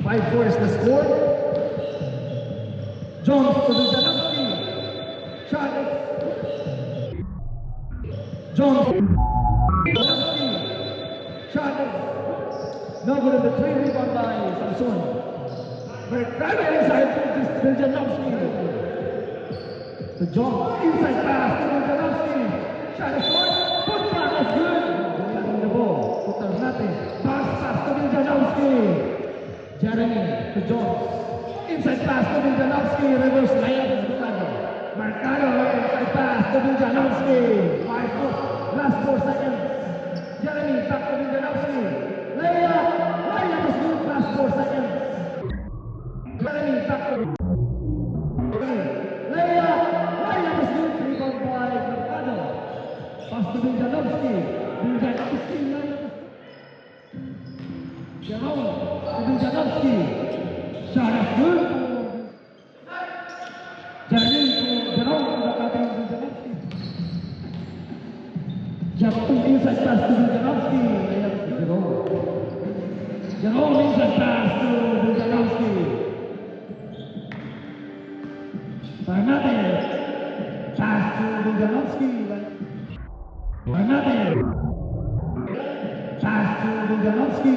5-4 is the score. Jones to Janowski. Shot is Jones. Janowski. Shot is no good at the 3 rebound by Samson. Mercado inside to Janowski. To Jones. Inside pass to Janowski. Shot is short. Put back is good. On the ball. Putar natin. Pass to Janowski. Jeremy to Jones. Inside pass to Janowski. Reverse layup. Mercado inside pass to Janowski. 5-4. Last 4 seconds. Jeremy back to Janowski. Layup. Layup is good. Last 4 seconds. Jeremy back to layup. Layup is good. Rebound by Mercado. Pass to Janowski. Janowski layup. Jerome to Janowski. Shot is good. Jeremy to Jerome to the cutting to Janowski. Jumping inside pass to Janowski. Layup to Jerome. Jerome inside pass to Janowski. Fernandez. Pass to Janowski. Fernandez. Pass to Janowski.